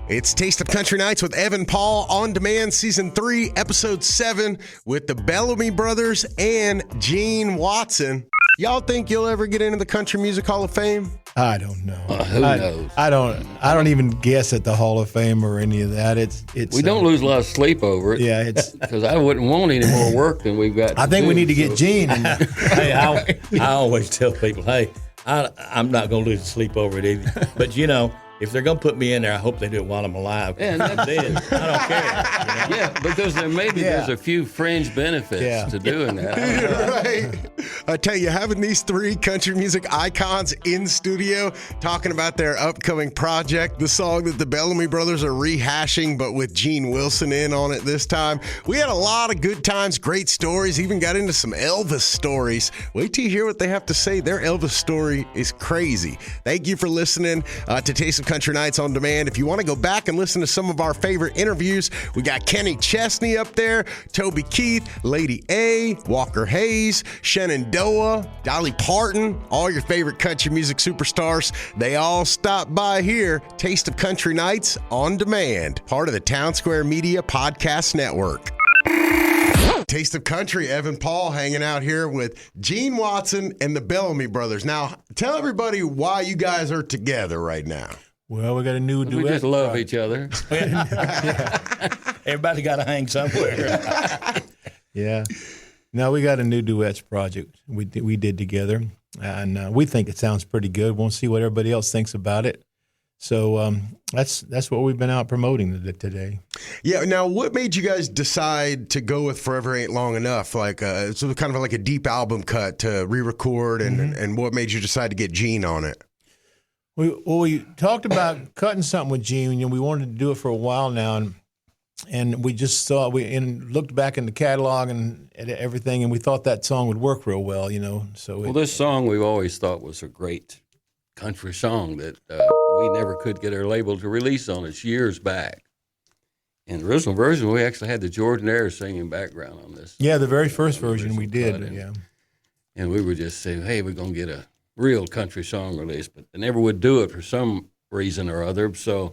It's Taste of Country Nights with Evan Paul on demand, season 3, episode 7, with the Bellamy brothers and Gene Watson. Y'all think you'll ever get into the Country Music Hall of Fame? I don't know. Who knows? I don't even guess at the Hall of Fame or any of that. We don't lose a lot of sleep over it. Yeah, it's because I wouldn't want any more work than we've got. I think we need to get Gene. Hey, I always tell people, hey, I'm not going to lose sleep over it either. But if they're going to put me in there, I hope they do it while I'm alive. And then I don't care. Yeah, because there's a few fringe benefits to doing that. Right. I tell you, having these 3 country music icons in studio talking about their upcoming project, the song that the Bellamy brothers are rehashing, but with Gene Wilson in on it this time. We had a lot of good times, great stories, even got into some Elvis stories. Wait till you hear what they have to say. Their Elvis story is crazy. Thank you for listening to Taste of Country Nights on Demand. If you want to go back and listen to some of our favorite interviews, we got Kenny Chesney up there, Toby Keith, Lady A, Walker Hayes, Shenandoah, Dolly Parton, all your favorite country music superstars. They all stop by here. Taste of Country Nights on Demand, part of the Town Square Media Podcast Network. Taste of Country, Evan Paul hanging out here with Gene Watson and the Bellamy brothers. Now, tell everybody why you guys are together right now. Well, we got a new duet. We just love each other. Everybody got to hang somewhere. Yeah. Now we got a new duets project we did together, and we think it sounds pretty good. We'll see what everybody else thinks about it. So that's what we've been out promoting today. Yeah. Now, what made you guys decide to go with "Forever Ain't Long Enough"? Like, it's kind of like a deep album cut to re-record, and what made you decide to get Gene on it? We talked about cutting something with Gene. We wanted to do it for a while now, and we just thought and looked back in the catalog and at everything, and we thought that song would work real well. So this song we've always thought was a great country song that we never could get our label to release on us years back. In the original version, we actually had the Jordanaires singing background on this. Yeah, the very first version we did. And we were just saying, hey, we're going to get a real country song release, but they never would do it for some reason or other. So,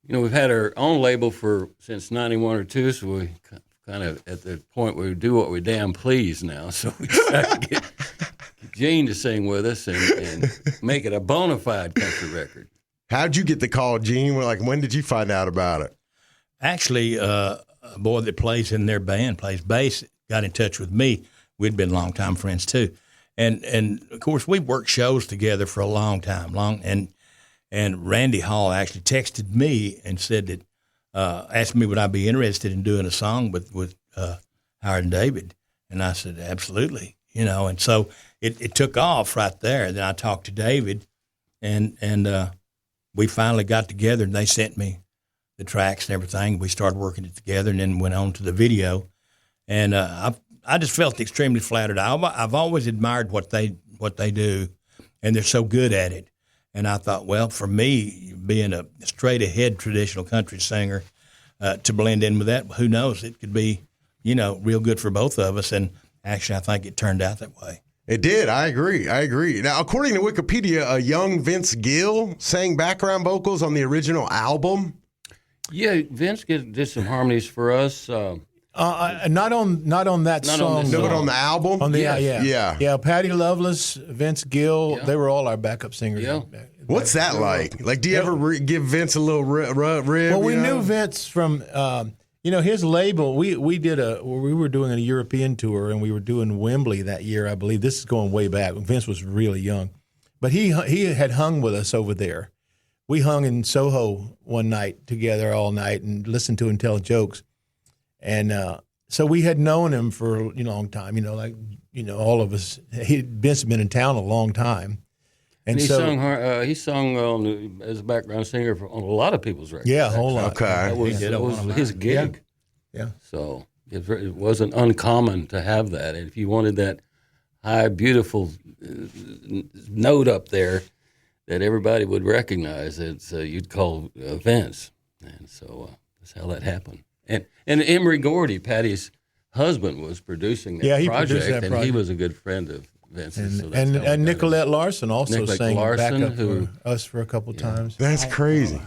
we've had our own label since 91 or 2, so we kind of at the point where we do what we damn please now. So we decided to get Gene to sing with us and make it a bona fide country record. How'd you get the call, Gene? When did you find out about it? Actually, a boy that plays in their band, plays bass, got in touch with me. We'd been longtime friends too. And of course, we worked shows together for a long time, and Randy Hall actually texted me and said that, asked me would I be interested in doing a song with Howard and David, and I said absolutely, and so it took off right there. Then I talked to David, and we finally got together, and they sent me the tracks and everything. We started working it together, and then went on to the video, and I just felt extremely flattered. I've always admired what they do, and they're so good at it. And I thought, well, for me, being a straight-ahead traditional country singer, to blend in with that, who knows? It could be, real good for both of us. And actually, I think it turned out that way. It did. I agree. Now, according to Wikipedia, a young Vince Gill sang background vocals on the original album. Yeah, Vince did some harmonies for us. Not on that song. No, but on the album? Yeah. Patty Loveless, Vince Gill, they were all our backup singers. Yeah. What's that like? Like, do you ever give Vince a little rib? Well, we knew Vince from, his label. We were doing a European tour, and we were doing Wembley that year, I believe. This is going way back. Vince was really young. But he had hung with us over there. We hung in Soho one night together all night and listened to him tell jokes. And so we had known him for a long time, all of us. Vince had been in town a long time. And he so he sung as a background singer on a lot of people's records. Yeah, a whole lot. Okay. That was his gig. Yeah. So it wasn't uncommon to have that. And if you wanted that high, beautiful note up there that everybody would recognize, you'd call Vince. And so that's how that happened. And Emery Gordy, Patty's husband, was producing that project, and he was a good friend of Vince's. And Nicolette Larson also sang backup for us for a couple times. That's crazy.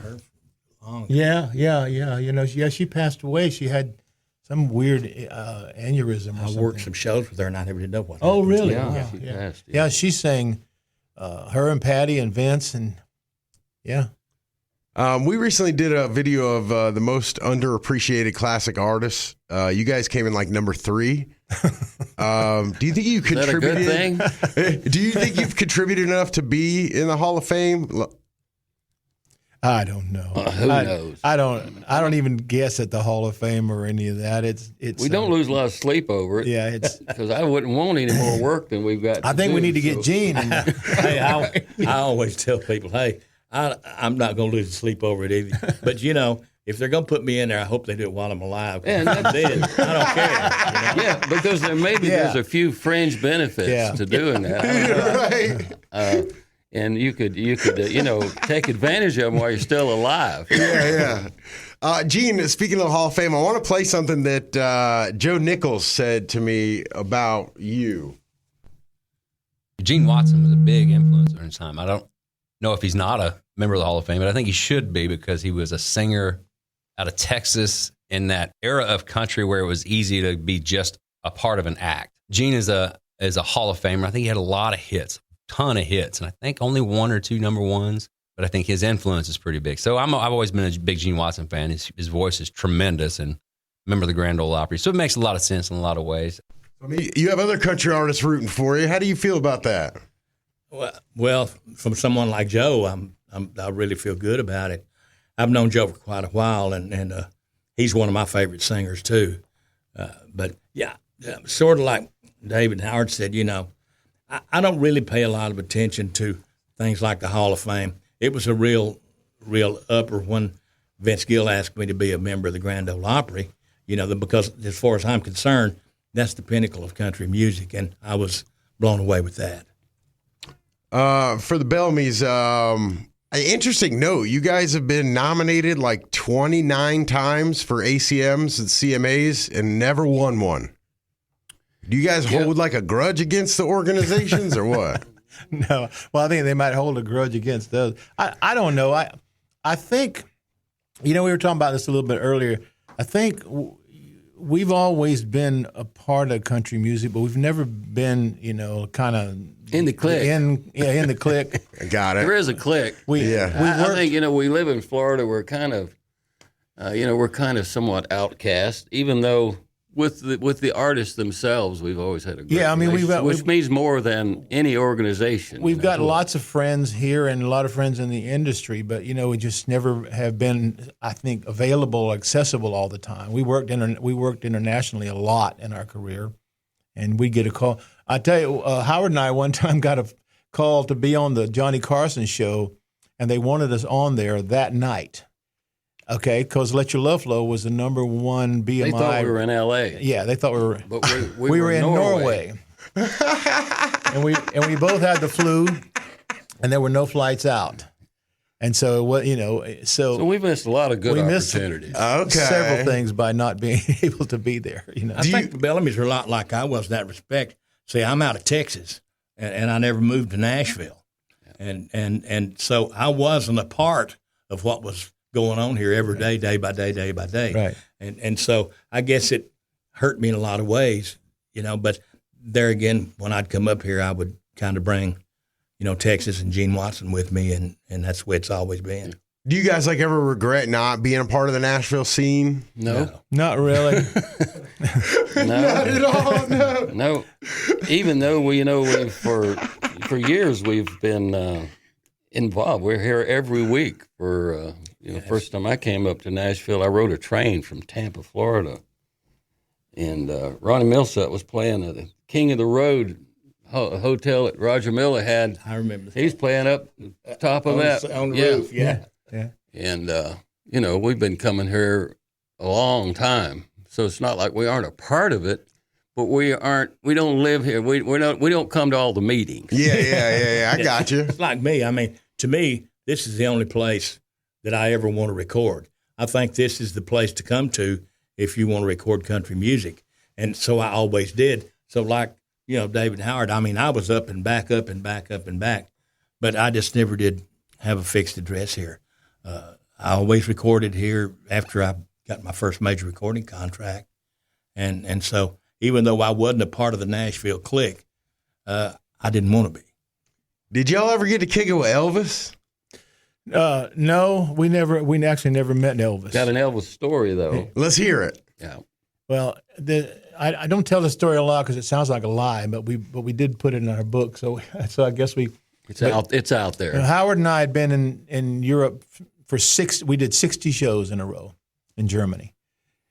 long. Yeah. She passed away. She had some weird aneurysm or I something. worked some shows with her, and I never did know what. Oh, really? Yeah, Wow, she yeah. passed, Yeah, she sang her and Patty and Vince, and yeah. We recently did a video of the most underappreciated classic artists. You guys came in like number 3. Do you think you Is that a contributed? good thing? Do you think you've contributed enough to be in the Hall of Fame? I don't know. Who knows? I don't even guess at the Hall of Fame or any of that. It's We don't lose a lot of sleep over it. Yeah, it's. Because I wouldn't want any more work than we've got. I think we need to get Gene. Hey, I always tell people, hey, I'm not going to lose sleep over it either. But if they're going to put me in there, I hope they do it while I'm alive. Yeah, I'm dead. I don't care. Yeah, because there's a few fringe benefits to doing that. Right. And you could take advantage of them while you're still alive. Yeah. Gene, speaking of the Hall of Fame, I want to play something that Joe Nichols said to me about you. Gene Watson was a big influence during his time. I don't know if he's not a member of the Hall of Fame, but I think he should be because he was a singer out of Texas in that era of country where it was easy to be just a part of an act. Gene is a Hall of Famer. I think he had a lot of hits, ton of hits, and I think only 1 or 2 number ones. But I think his influence is pretty big. So I've always been a big Gene Watson fan. His voice is tremendous, and member of the Grand Ole Opry. So it makes a lot of sense in a lot of ways. I mean, you have other country artists rooting for you. How do you feel about that? Well, from someone like Joe, I really feel good about it. I've known Joe for quite a while, and he's one of my favorite singers too. But yeah, sort of like David Howard said, I don't really pay a lot of attention to things like the Hall of Fame. It was a real upper when Vince Gill asked me to be a member of the Grand Ole Opry, because as far as I'm concerned, that's the pinnacle of country music, and I was blown away with that. For the Bellamy's, an interesting note, you guys have been nominated like 29 times for ACMs and CMAs and never won one. Do you guys hold like a grudge against the organizations or what? No. Well, I think they might hold a grudge against those. I don't know. I think, we were talking about this a little bit earlier. I think we've always been a part of country music, but we've never been, kind of In the clique. in the clique. I got it. There is a clique. We I think we live in Florida. We're kind of somewhat outcast, even though with the artists themselves, we've always had a great which means more than any organization. We've got lots of friends here and a lot of friends in the industry, but we just never have been, I think, available, accessible all the time. We worked internationally a lot in our career, and we'd get a call. I tell you, Howard and I one time got a call to be on the Johnny Carson show, and they wanted us on there that night. Okay, because "Let Your Love Flow" was the number 1 BMI. They thought we were in L.A. Yeah, they thought we were. But we were in Norway. and we both had the flu, and there were no flights out. And so So we've missed a lot of good opportunities. Several things by not being able to be there. I think the Bellamy's are a lot like I was in that respect. See, I'm out of Texas, and I never moved to Nashville, and so I wasn't a part of what was going on here every day, day by day, day by day. Right. And so I guess it hurt me in a lot of ways, but there again, when I'd come up here, I would kind of bring, Texas and Gene Watson with me, and that's the way it's always been. Do you guys ever regret not being a part of the Nashville scene? No. Not really. No. Not at all, no. No. Even though we for years we've been involved. We're here every week for first time I came up to Nashville, I rode a train from Tampa, Florida, and Ronnie Milsap was playing at the King of the Road hotel that Roger Miller had. I remember that. He's playing up top of that on the roof. Yeah. And we've been coming here a long time, so it's not like we aren't a part of it. But we don't live here. We don't come to all the meetings. Yeah. I got you. It's like me. I mean, to me, this is the only place that I ever want to record. I think this is the place to come to if you want to record country music. And so I always did. So like, David Howard, I mean, I was up and back, but I just never did have a fixed address here. I always recorded here after I got my first major recording contract. And so even though I wasn't a part of the Nashville clique, I didn't want to be. Did y'all ever get to kick it with Elvis? No, we actually never met Elvis. Got an Elvis story though. Let's hear it. Yeah. Well, I don't tell the story a lot because it sounds like a lie, but we did put it in our book. So I guess It's out there. Howard and I had been in Europe for we did 60 shows in a row in Germany,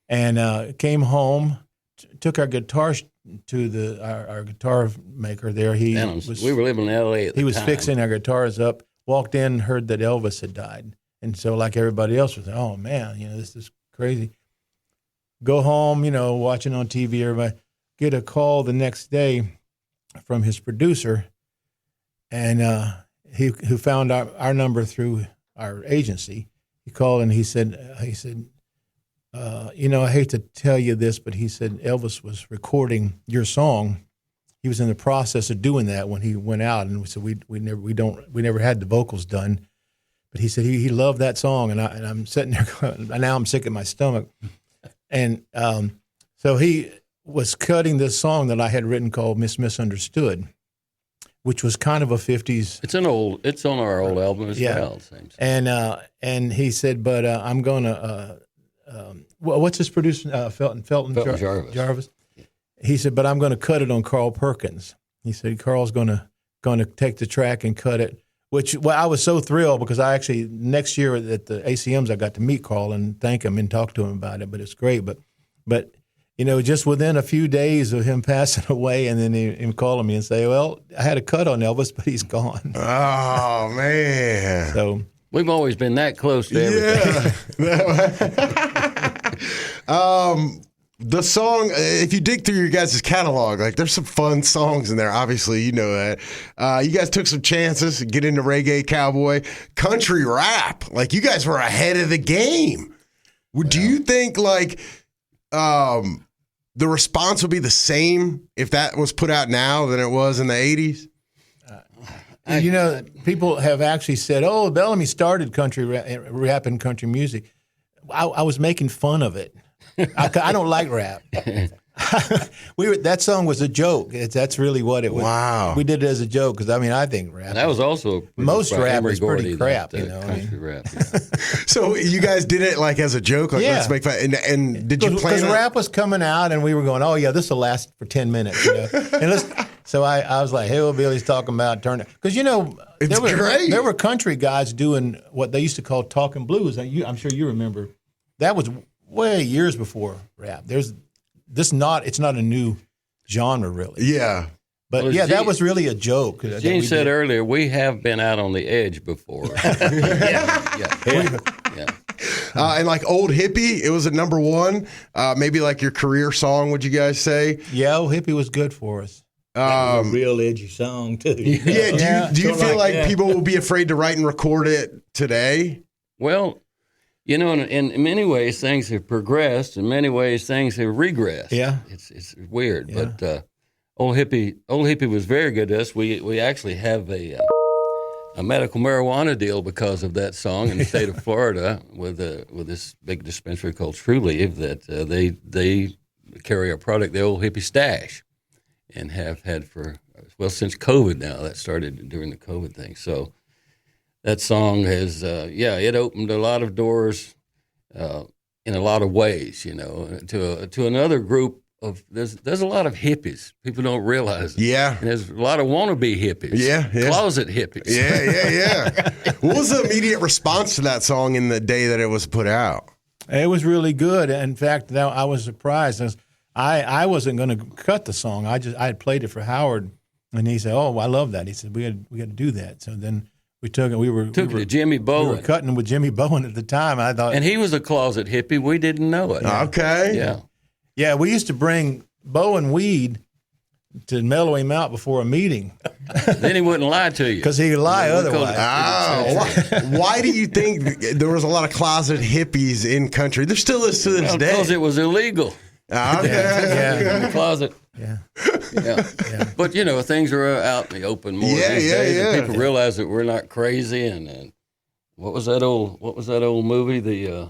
and came home, took our guitars to our guitar maker there. We were living in L.A. at the He was time. fixing our guitars up. Walked in, heard that Elvis had died, and so like everybody else was, oh man, this is crazy. Go home, watching on TV. Everybody get a call the next day from his producer, and who found our number through our agency. He called and he said, I hate to tell you this, but he said Elvis was recording your song. He was in the process of doing that when he went out, and so we never had the vocals done. But he said he loved that song, and I'm sitting there. Now I'm sick at my stomach, and so he was cutting this song that I had written called Misunderstood, which was kind of a 50s. It's on our old album as well. Same. And he said, but I'm going to. What's his producer? Felton Jarvis. He said, but I'm going to cut it on Carl Perkins. He said, Carl's going to take the track and cut it, which I was so thrilled because I actually, next year at the ACMs, I got to meet Carl and thank him and talk to him about it, but it's great. But just within a few days of him passing away and then him calling me and say, well, I had a cut on Elvis, but he's gone. Oh, man. So we've always been that close to everything. Yeah. The song, if you dig through your guys' catalog, there's some fun songs in there. Obviously, you know that. You guys took some chances, get into reggae, cowboy, country rap. You guys were ahead of the game. Do you think the response would be the same if that was put out now than it was in the 80s? People have actually said, "Oh, Bellamy started country rap and country music." I was making fun of it. I don't like rap. That song was a joke. That's really what it was. Wow. We did it as a joke because I think rap. And that was also most rap is pretty crap. Country rap. Yeah. So you guys did it as a joke. Let's make fun. And did you plan? Because rap was coming out, and we were going, "Oh yeah, this will last for 10 minutes." So I was like, "Hey, well, Billy's talking about turning," because there were country guys doing what they used to call talking blues. I'm sure you remember. That was way years before rap. It's not a new genre really. Yeah. But that was really a joke. Gene said earlier, we have been out on the edge before. Yeah. And Old Hippie, it was a number one. Maybe your career song, would you guys say? Yeah, Old Hippie was good for us. A real edgy song too. Yeah. Do you feel people will be afraid to write and record it today? Well, in many ways, things have progressed. In many ways, things have regressed. Yeah, it's weird. Yeah. But Old Hippie was very good to us. We actually have a medical marijuana deal because of that song in the state of Florida with this big dispensary called True Leave that they carry our product, the Old Hippie Stash, and have had since COVID now. That started during the COVID thing. So that song has, it opened a lot of doors in a lot of ways, to another group of, there's a lot of hippies. People don't realize it. Yeah. And there's a lot of wannabe hippies. Yeah. Closet hippies. Yeah. What was the immediate response to that song in the day that it was put out? It was really good. In fact, I was surprised. I wasn't going to cut the song. I had played it for Howard, and he said, "Oh, I love that." He said, "We got to do that." So then we took it. We were to Jimmy Bowen. We were cutting with Jimmy Bowen at the time. I thought, and he was a closet hippie. We didn't know it. Okay. Yeah. We used to bring Bowen weed to mellow him out before a meeting. Then he wouldn't lie to you because he'd lie otherwise. Why do you think there was a lot of closet hippies in country? There still is to this day. Because it was illegal. Okay. In the closet. Yeah. But things are out in the open more these days, and people realize that we're not crazy, and what was that old movie? The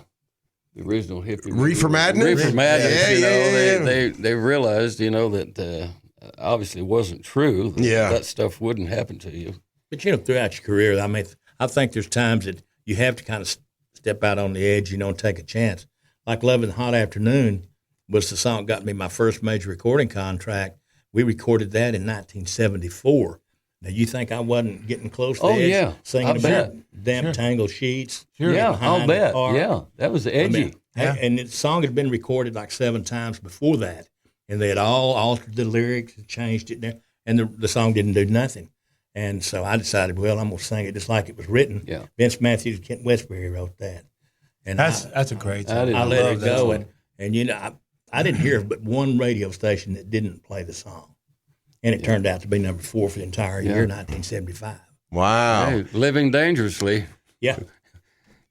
original hippie movie. Reefer Madness? Reefer Madness. Yeah. They realized, that obviously wasn't true. That stuff wouldn't happen to you. But throughout your career, I mean, I think there's times that you have to kind of step out on the edge, and take a chance. Like "Love in the Hot Afternoon" was the song that got me my first major recording contract. We recorded that in 1974. Now, you think I wasn't getting close to the edge, singing about damp tangled sheets? Sure. Yeah, I'll bet. Yeah, that was edgy. And the song had been recorded like 7 times before that, and they had all altered the lyrics and changed it, and the song didn't do nothing. And so I decided, well, I'm going to sing it just like it was written. Yeah. Vince Matthews and Kent Westbury wrote that. And that's a great song. I let it go, and I didn't hear but one radio station that didn't play the song. And it turned out to be number 4 for the entire year, 1975. Wow. Hey, living dangerously. Yeah.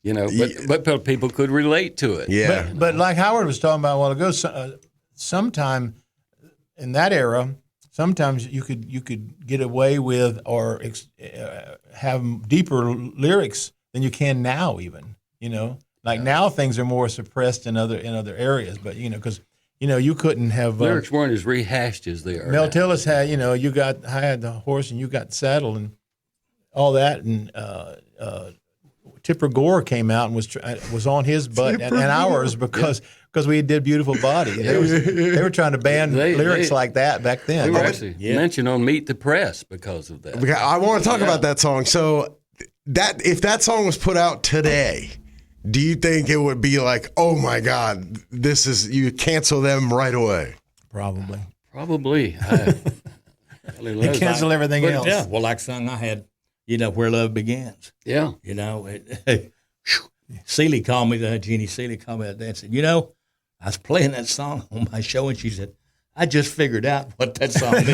But people could relate to it. Yeah. But like Howard was talking about a while ago, sometime in that era, sometimes you could get away with or have deeper lyrics than you can now even, Like now things are more suppressed in other areas, but, because you couldn't have lyrics weren't as rehashed as they are. Mel Tillis had, I had the horse and you got the saddle and all that, and Tipper Gore came out and was on his butt and ours because we did Beautiful Body. They were trying to ban lyrics like that back then. They were actually mentioned on Meet the Press because of that. I want to talk about that song. So if that song was put out today, do you think it would be like, oh my God, you cancel them right away? Probably. They cancel everything else. Yeah, well, like the song I had, Where Love Begins. Yeah. Seeley called me, Jeannie Seeley called me that day and said, I was playing that song on my show, and she said, I just figured out what that song means.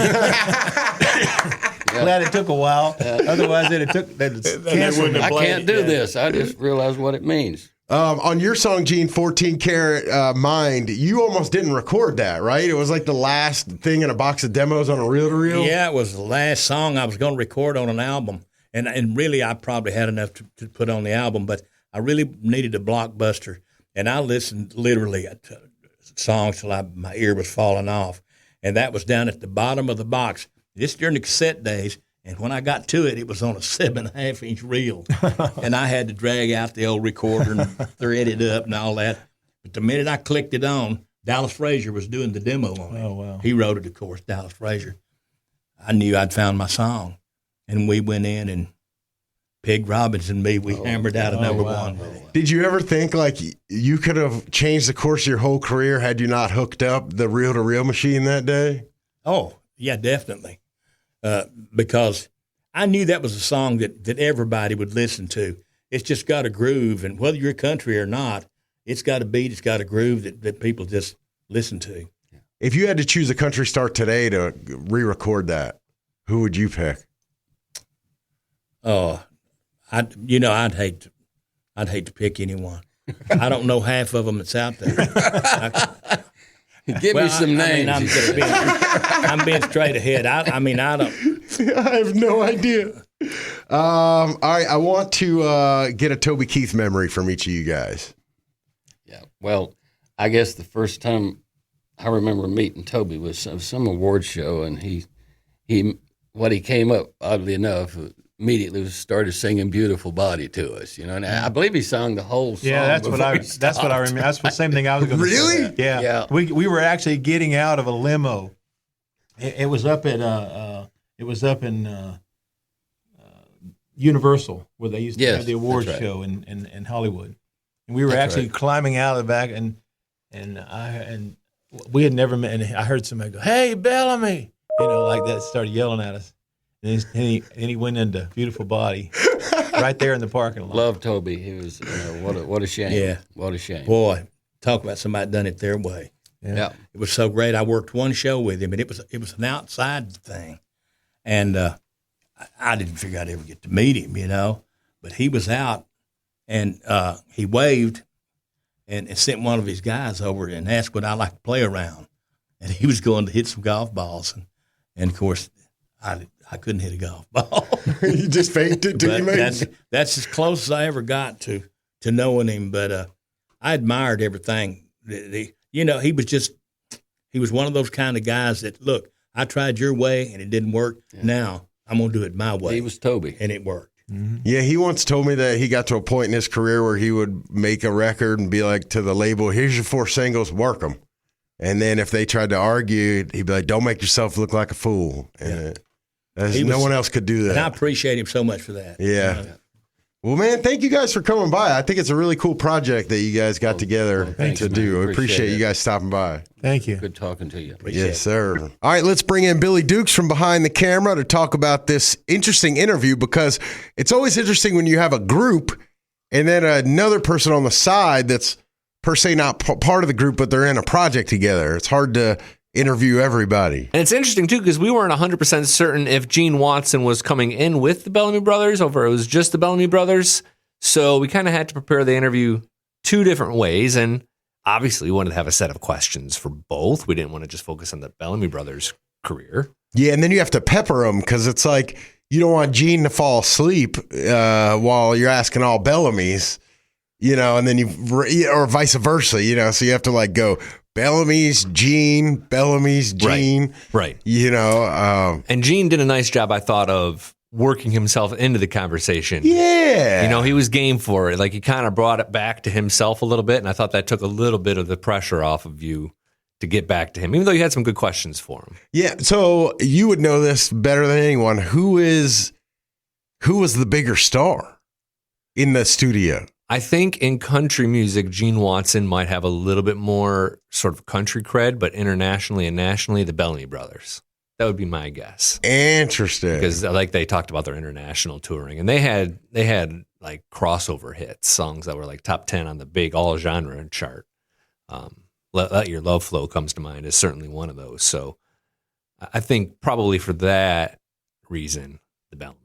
Glad it took a while. Otherwise, I can't do this. I just realized what it means. On your song, Gene, 14 Karat Mind, you almost didn't record that, right? It was like the last thing in a box of demos on a reel-to-reel? Yeah, it was the last song I was going to record on an album. And really, I probably had enough to put on the album, but I really needed a blockbuster. And I listened literally to songs till my ear was falling off. And that was down at the bottom of the box. This during the cassette days, and when I got to it, it was on a 7.5-inch reel, and I had to drag out the old recorder and thread it up and all that. But the minute I clicked it on, Dallas Frazier was doing the demo on it. Oh, wow. He wrote it, of course, Dallas Frazier. I knew I'd found my song, and we went in, and Pig Robbins and me, we hammered out a number one with it. Did you ever think like you could have changed the course of your whole career had you not hooked up the reel-to-reel machine that day? Oh, yeah, definitely. Because I knew that was a song that everybody would listen to. It's just got a groove, and whether you're country or not, it's got a beat, it's got a groove that people just listen to. If you had to choose a country star today to re-record that, who would you pick? Oh, I'd hate to pick anyone. I don't know half of them that's out there. Give me some names. I'm being straight ahead. I don't. I have no idea. All right, I want to get a Toby Keith memory from each of you guys. Yeah, well, I guess the first time I remember meeting Toby was some award show, and he came up, oddly enough, immediately started singing "Beautiful Body" to us. And I believe he sang the whole song. Yeah, that's what I remember. That's the same thing I was going to say. Really? Yeah. We were actually getting out of a limo. It was up at in Universal, where they used to have the awards show in Hollywood, and we were climbing out of the back, and we had never met. And I heard somebody go, "Hey, Bellamy," like that, started yelling at us. And he went into "Beautiful Body" right there in the parking lot. Love Toby. He was what a shame. Yeah, what a shame. Boy, talk about somebody done it their way. Yeah, it was so great. I worked one show with him, and it was an outside thing, and I didn't figure I'd ever get to meet him, But he was out, and he waved, and sent one of his guys over and asked would I like to play around, and he was going to hit some golf balls, and of course. I couldn't hit a golf ball. You just faked it, did you, But mate? that's as close as I ever got to knowing him. But I admired everything. He was one of those kind of guys that, look, I tried your way and it didn't work. Yeah. Now I'm going to do it my way. He was Toby. And it worked. Mm-hmm. Yeah, he once told me that he got to a point in his career where he would make a record and be like to the label, here's your 4 singles, work them. And then if they tried to argue, he'd be like, don't make yourself look like a fool. And no one else could do that. And I appreciate him so much for that. Yeah. Well, man, thank you guys for coming by. I think it's a really cool project that you guys got together to do. I appreciate you guys stopping by. Thank you. Good talking to you. Yes, sir. All right, let's bring in Billy Dukes from behind the camera to talk about this interesting interview, because it's always interesting when you have a group and then another person on the side that's per se not part of the group, but they're in a project together. It's hard to interview everybody. And it's interesting, too, because we weren't 100% certain if Gene Watson was coming in with the Bellamy Brothers or if it was just the Bellamy Brothers. So we kind of had to prepare the interview 2 different ways. And obviously, we wanted to have a set of questions for both. We didn't want to just focus on the Bellamy Brothers' career. Yeah, and then you have to pepper them because it's like you don't want Gene to fall asleep while you're asking all Bellamy's, and then or vice versa, so you have to like go Bellamy's Gene, Right. And Gene did a nice job, I thought, of working himself into the conversation. Yeah. He was game for it. Like, he kind of brought it back to himself a little bit, and I thought that took a little bit of the pressure off of you to get back to him, even though you had some good questions for him. Yeah, so you would know this better than anyone. Who was the bigger star in the studio? I think in country music, Gene Watson might have a little bit more sort of country cred, but internationally and nationally, the Bellamy Brothers. That would be my guess. Interesting. Because like they talked about their international touring, and they had like crossover hits, songs that were like top 10 on the big all genre chart. Let Your Love Flow comes to mind is certainly one of those. So I think probably for that reason, the Bellamy.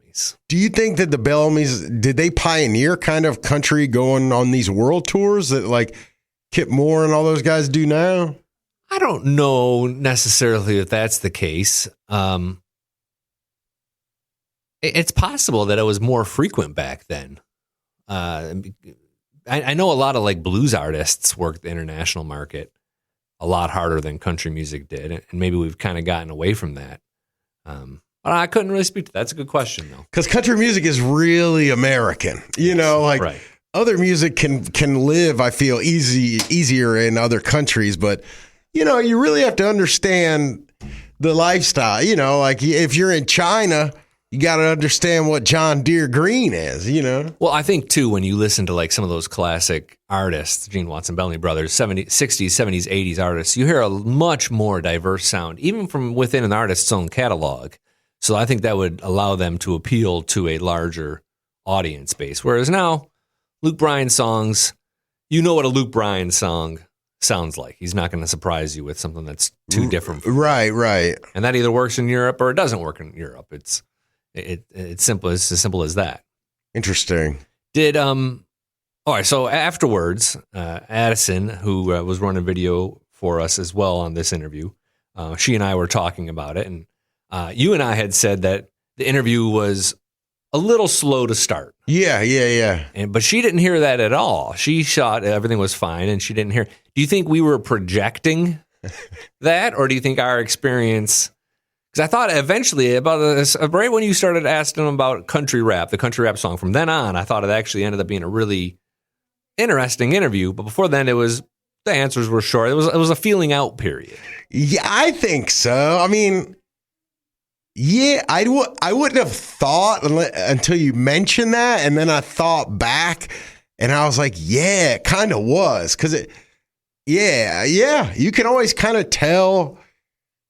Do you think that the Bellamy's, did they pioneer kind of country going on these world tours that like Kip Moore and all those guys do now? I don't know necessarily if that's the case. It's possible that it was more frequent back then. I know a lot of like blues artists worked the international market a lot harder than country music did, and maybe we've kind of gotten away from that. But I couldn't really speak to that. That's a good question, though. Because country music is really American. Right. Other music can live, I feel, easier in other countries. But, you really have to understand the lifestyle. Like if you're in China, you got to understand what John Deere Green is, Well, I think, too, when you listen to like some of those classic artists, Gene Watson, Bellamy Brothers, 60s, 70s, 80s artists, you hear a much more diverse sound, even from within an artist's own catalog. So I think that would allow them to appeal to a larger audience base. Whereas now, Luke Bryan songs, you know what a Luke Bryan song sounds like. He's not going to surprise you with something that's too different. Right. And that either works in Europe or it doesn't work in Europe. It's simple. It's as simple as that. Interesting. All right. So afterwards, Addison, who was running video for us as well on this interview, she and I were talking about it, and you and I had said that the interview was a little slow to start. Yeah. But she didn't hear that at all. She thought everything was fine, and she didn't hear. Do you think we were projecting that, or do you think our experience? Because I thought eventually, right when you started asking them about country rap, the country rap song, from then on, I thought it actually ended up being a really interesting interview. But before then, the answers were short. It was a feeling out period. Yeah, I think so. I mean, yeah, I wouldn't have thought until you mentioned that, and then I thought back, and I was like, yeah, it kind of was, because you can always kind of tell,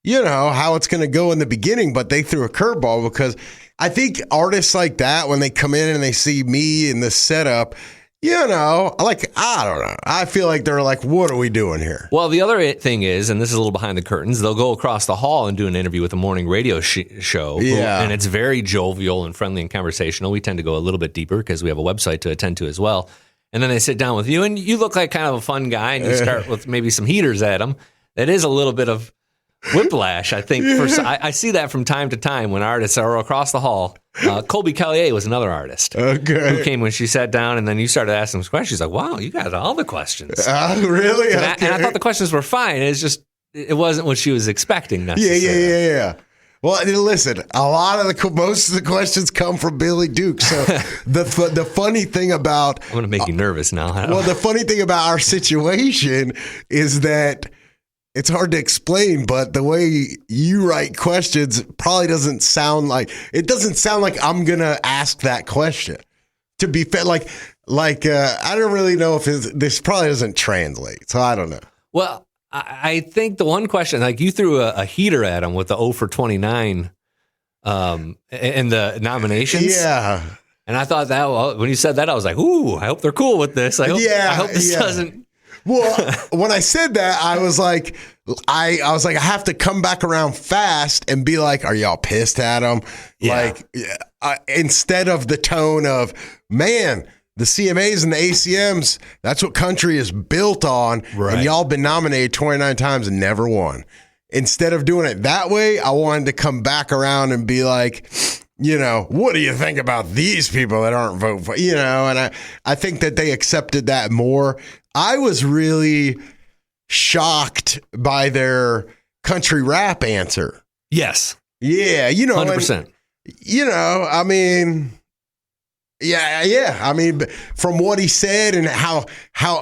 how it's going to go in the beginning, but they threw a curveball, because I think artists like that, when they come in and they see me in this setup, I don't know. I feel like they're like, what are we doing here? Well, the other thing is, and this is a little behind the curtains, they'll go across the hall and do an interview with a morning radio show. Yeah. And it's very jovial and friendly and conversational. We tend to go a little bit deeper because we have a website to attend to as well. And then they sit down with you, and you look like kind of a fun guy, and you start with maybe some heaters at them. That is a little bit of whiplash. I think I see that from time to time when artists are across the hall. Colby Collier was another artist who came when she sat down, and then you started asking some questions. She's like, "Wow, you got all the questions." Really? And I thought the questions were fine. It's just it wasn't what she was expecting necessarily. Yeah. Well, listen, most of the questions come from Billy Duke. So the funny thing about I'm going to make you nervous now. Well, the funny thing about our situation is that it's hard to explain, but the way you write questions probably doesn't sound like I'm going to ask that question. To be fair, I don't really know if this probably doesn't translate. So I don't know. Well, I think the one question, like you threw a heater at him with the 0 for 29 in the nominations. Yeah. And I thought when you said that, I was like, ooh, I hope they're cool with this. I hope this doesn't. Well, when I said that, I was like, I have to come back around fast and be like, are y'all pissed at him? Yeah. Instead of the tone of, man, the CMAs and the ACMs, that's what country is built on. Right. And y'all been nominated 29 times and never won. Instead of doing it that way, I wanted to come back around and be like, what do you think about these people that aren't voting for, and I think that they accepted that more. I was really shocked by their country rap answer. Yes. Yeah. 100%. From what he said and how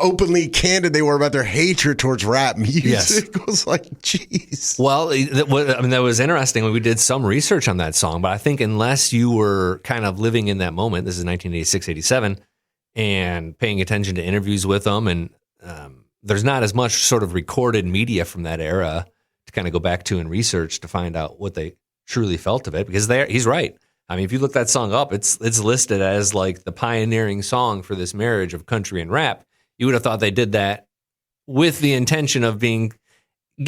openly candid they were about their hatred towards rap music, it was like, geez. Well, that was interesting. We did some research on that song, but I think unless you were kind of living in that moment, this is 1986, 87, and paying attention to interviews with them, and there's not as much sort of recorded media from that era to kind of go back to and research to find out what they truly felt of it, because he's right. I mean, if you look that song up, it's listed as like the pioneering song for this marriage of country and rap. You would have thought they did that with the intention of being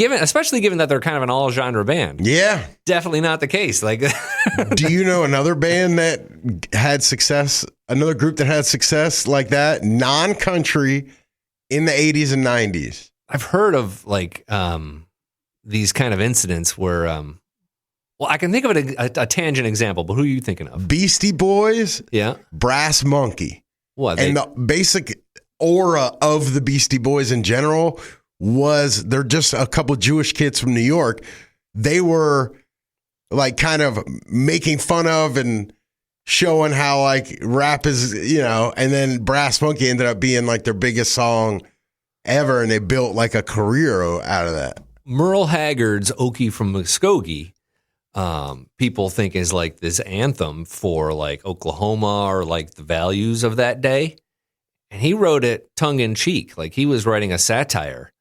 especially given that they're kind of an all genre band. Yeah. Definitely not the case. Like, do you know another band that had success, another group that had success like that, non-country in the 80s and 90s? I've heard of these kind of incidents where, I can think of a tangent example, but who are you thinking of? Beastie Boys, yeah, Brass Monkey. What? And the basic aura of the Beastie Boys in general was they're just a couple Jewish kids from New York. They were like kind of making fun of and showing how like rap is, and then Brass Monkey ended up being like their biggest song ever, and they built like a career out of that. Merle Haggard's Okie from Muskogee, people think is like this anthem for like Oklahoma or like the values of that day. And he wrote it tongue in cheek. Like he was writing a satire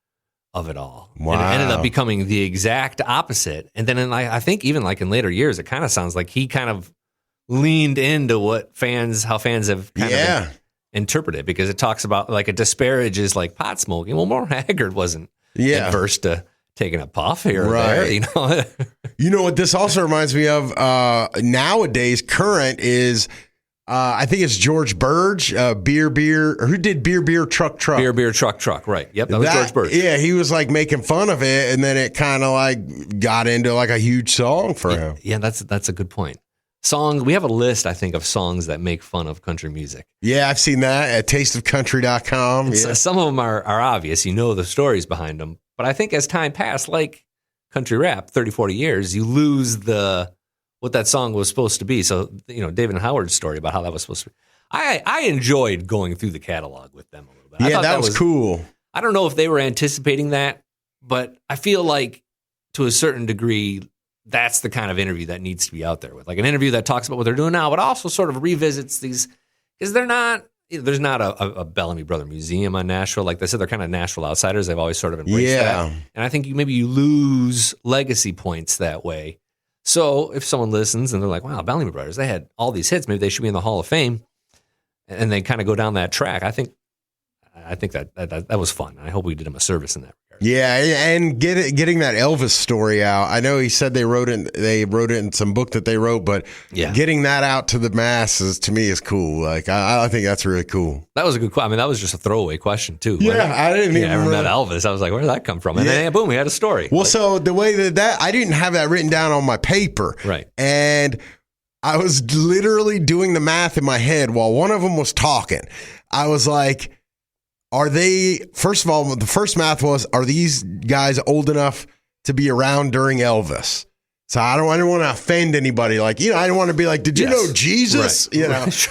of it all. Wow. And it ended up becoming the exact opposite. And then I think even like in later years, it kind of sounds like he kind of leaned into how fans have kind of interpreted, because it talks about like it disparages like pot smoking. Well, Merle Haggard wasn't adverse to taking a puff here or there, You know what this also reminds me of nowadays, current is, I think it's George Burge, Beer, or who did Beer, Truck. Beer, Truck, right. Yep, that was George Burge. Yeah, he was like making fun of it, and then it kind of like got into like a huge song for him. Yeah, that's a good point. We have a list, I think, of songs that make fun of country music. Yeah, I've seen that at tasteofcountry.com. Yeah. Some of them are obvious. You know the stories behind them. But I think as time passed, like country rap, 30, 40 years, you lose what that song was supposed to be. So, David and Howard's story about how that was supposed to be. I enjoyed going through the catalog with them a little bit. Yeah, that was cool. I don't know if they were anticipating that, but I feel like to a certain degree, that's the kind of interview that needs to be out there with. Like an interview that talks about what they're doing now, but also sort of revisits these, because there's not a Bellamy Brother museum on Nashville. Like they said, they're kind of Nashville outsiders. They've always sort of embraced that. And I think maybe you lose legacy points that way. So if someone listens and they're like, wow, Bellamy Brothers, they had all these hits, maybe they should be in the Hall of Fame, and they kind of go down that track. I think that was fun. I hope we did them a service in that regard. Yeah, and getting that Elvis story out. I know he said they wrote it in some book that they wrote, but getting that out to the masses to me is cool. Like I think that's really cool. That was a good question. I mean, that was just a throwaway question too. Yeah, I didn't even ever met Elvis. I was like, where did that come from? And then boom, we had a story. Well, so the way that I didn't have that written down on my paper. Right. And I was literally doing the math in my head while one of them was talking. I was like, first of all, the first math was, are these guys old enough to be around during Elvis? So I didn't want to offend anybody. Like, I didn't want to be like, did you know Jesus?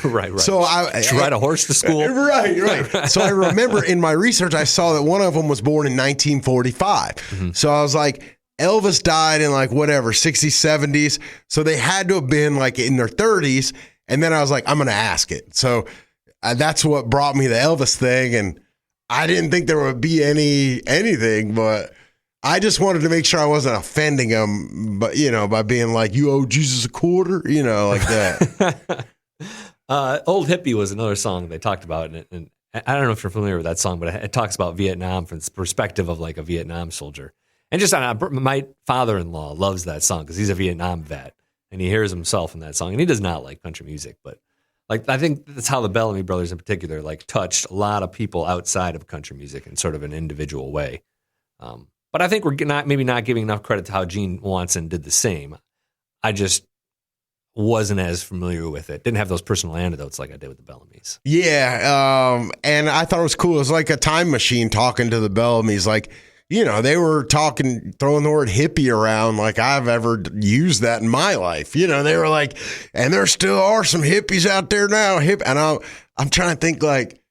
Right. Right. So Did you ride a horse to school? Right. So I remember in my research, I saw that one of them was born in 1945. Mm-hmm. So I was like, Elvis died in 60s, 70s. So they had to have been in their 30s. And then I was like, I'm going to ask it. So that's what brought me the Elvis thing. And I didn't think there would be anything, but I just wanted to make sure I wasn't offending him, but by being like, you owe Jesus a quarter, like that. Old Hippie was another song they talked about, and I don't know if you're familiar with that song, but it talks about Vietnam from the perspective of a Vietnam soldier. And just my father-in-law loves that song because he's a Vietnam vet, and he hears himself in that song, and he does not like country music, but I think that's how the Bellamy Brothers in particular touched a lot of people outside of country music in sort of an individual way. But I think we're maybe not giving enough credit to how Gene Watson did the same. I just wasn't as familiar with it. Didn't have those personal anecdotes like I did with the Bellamys. Yeah, and I thought it was cool. It was like a time machine talking to the Bellamys. They were throwing the word hippie around like I've ever used that in my life. They were like, and there still are some hippies out there now. And I'm trying to think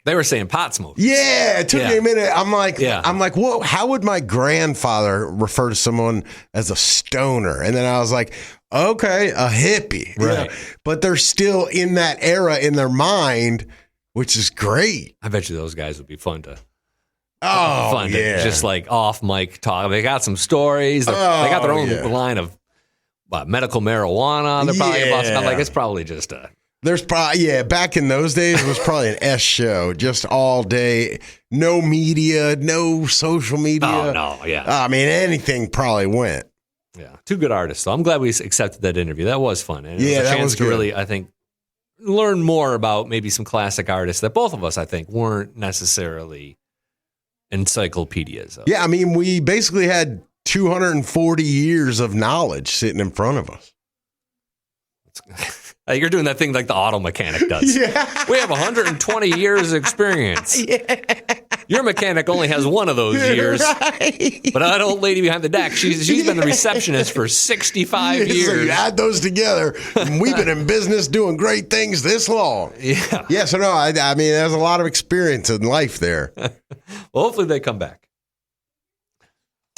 they were saying pot smoke. Yeah, it took me a minute. I'm like, whoa, how would my grandfather refer to someone as a stoner? And then I was like, okay, a hippie. Right. But they're still in that era in their mind, which is great. I bet you those guys would be fun to. Yeah. Just off mic talk. They got some stories. They got their own line of medical marijuana. They're probably busting out. It's probably just a. There's probably, back in those days, it was probably an S show, just all day. No media, no social media. Oh, no, yeah. I mean, anything probably went. Yeah. Two good artists. So I'm glad we accepted that interview. That was fun. And it was a chance chance to really, I think, learn more about maybe some classic artists that both of us, I think, weren't necessarily encyclopedias of. Yeah, I mean, we basically had 240 years of knowledge sitting in front of us. You're doing that thing like the auto mechanic does. Yeah. We have 120 years experience. Yeah. Your mechanic only has one of those years. Right. But that old lady behind the deck, she's been the receptionist for 65 years. So you add those together, and we've been in business doing great things this long. Yeah. Yeah, so no, I mean, there's a lot of experience in life there. Well, hopefully they come back.